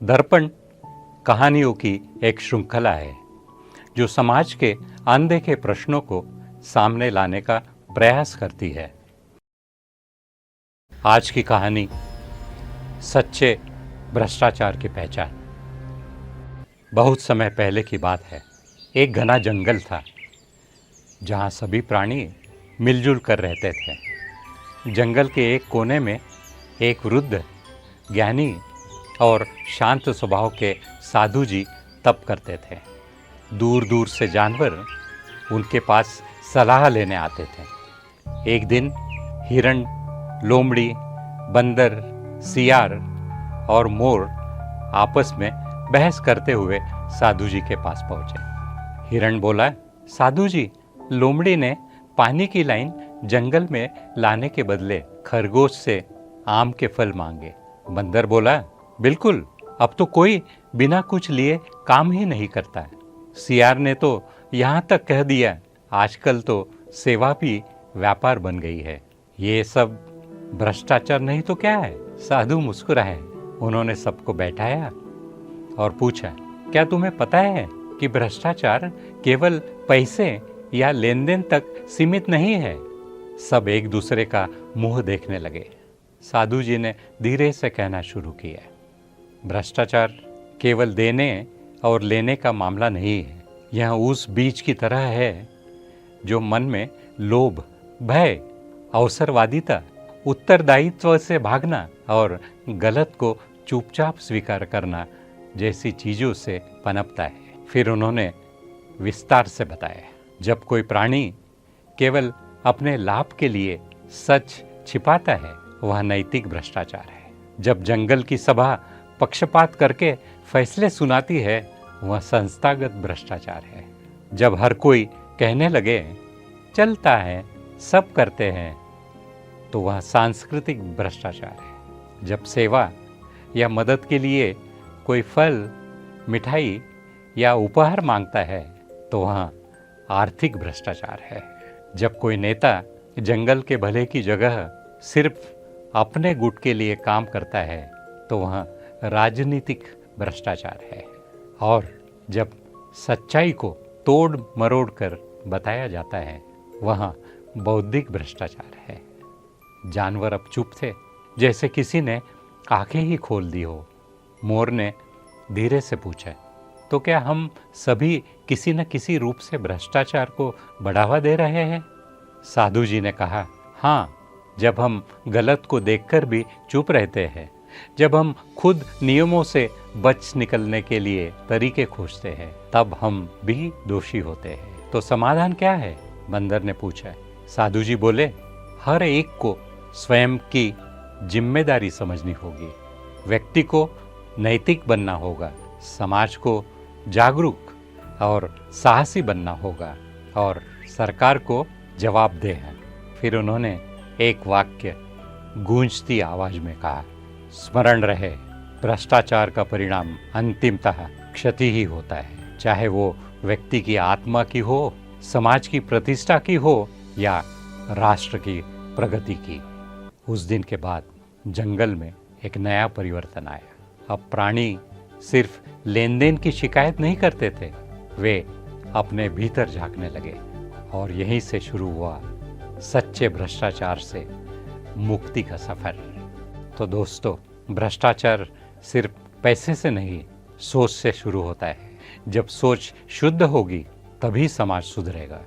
दर्पण कहानियों की एक श्रृंखला है जो समाज के अनदेखे प्रश्नों को सामने लाने का प्रयास करती है। आज की कहानी सच्चे भ्रष्टाचार की पहचान। बहुत समय पहले की बात है। एक घना जंगल था जहाँ सभी प्राणी मिलजुल कर रहते थे। जंगल के एक कोने में एक वृद्ध, ज्ञानी और शांत स्वभाव के साधु जी तप करते थे। दूर दूर से जानवर उनके पास सलाह लेने आते थे। एक दिन हिरण, लोमड़ी, बंदर, सियार और मोर आपस में बहस करते हुए साधु जी के पास पहुंचे। हिरण बोला, साधु जी, लोमड़ी ने पानी की लाइन जंगल में लाने के बदले खरगोश से आम के फल मांगे। बंदर बोला, बिल्कुल, अब तो कोई बिना कुछ लिए काम ही नहीं करता है। सियार ने तो यहाँ तक कह दिया, आजकल तो सेवा भी व्यापार बन गई है। ये सब भ्रष्टाचार नहीं तो क्या है? साधु मुस्कुराए। उन्होंने सबको बैठाया और पूछा, क्या तुम्हें पता है कि भ्रष्टाचार केवल पैसे या लेन देन तक सीमित नहीं है? सब एक दूसरे का मुंह देखने लगे। साधु जी ने धीरे से कहना शुरू किया, भ्रष्टाचार केवल देने और लेने का मामला नहीं है। यह उस बीज की तरह है जो मन में लोभ, भय, अवसरवादिता, उत्तरदायित्व से भागना और गलत को चुपचाप स्वीकार करना जैसी चीज़ों से पनपता है। फिर उन्होंने विस्तार से बताया, जब कोई प्राणी केवल अपने लाभ के लिए सच छिपाता है, वह नैतिक भ्रष्टाचार है। जब जंगल की सभा पक्षपात करके फैसले सुनाती है, वह संस्थागत भ्रष्टाचार है। जब हर कोई कहने लगे, चलता है, सब करते हैं, तो वह सांस्कृतिक भ्रष्टाचार है। जब सेवा या मदद के लिए कोई फल, मिठाई या उपहार मांगता है, तो वह आर्थिक भ्रष्टाचार है। जब कोई नेता जंगल के भले की जगह सिर्फ अपने गुट के लिए काम करता है, तो वह राजनीतिक भ्रष्टाचार है। और जब सच्चाई को तोड़ मरोड़ कर बताया जाता है, वह बौद्धिक भ्रष्टाचार है। जानवर अब चुप थे, जैसे किसी ने आंखें ही खोल दी हो। मोर ने धीरे से पूछा, तो क्या हम सभी किसी न किसी रूप से भ्रष्टाचार को बढ़ावा दे रहे हैं? साधु जी ने कहा, हाँ, जब हम गलत को देखकर भी चुप रहते हैं, जब हम खुद नियमों से बच निकलने के लिए तरीके खोजते हैं, तब हम भी दोषी होते हैं। तो समाधान क्या है? बंदर ने पूछा। साधु जी बोले, हर एक को स्वयं की जिम्मेदारी समझनी होगी। व्यक्ति को नैतिक बनना होगा, समाज को जागरूक और साहसी बनना होगा, और सरकार को जवाबदेह है। फिर उन्होंने एक वाक्य गूंजती आवाज में कहा, स्मरण रहे, भ्रष्टाचार का परिणाम अंतिमतः क्षति ही होता है, चाहे वो व्यक्ति की आत्मा की हो, समाज की प्रतिष्ठा की हो या राष्ट्र की प्रगति की। उस दिन के बाद जंगल में एक नया परिवर्तन आया। अब प्राणी सिर्फ लेन देन की शिकायत नहीं करते थे, वे अपने भीतर झांकने लगे, और यहीं से शुरू हुआ सच्चे भ्रष्टाचार से मुक्ति का सफर। तो दोस्तों, भ्रष्टाचार सिर्फ पैसे से नहीं, सोच से शुरू होता है। जब सोच शुद्ध होगी, तभी समाज सुधरेगा।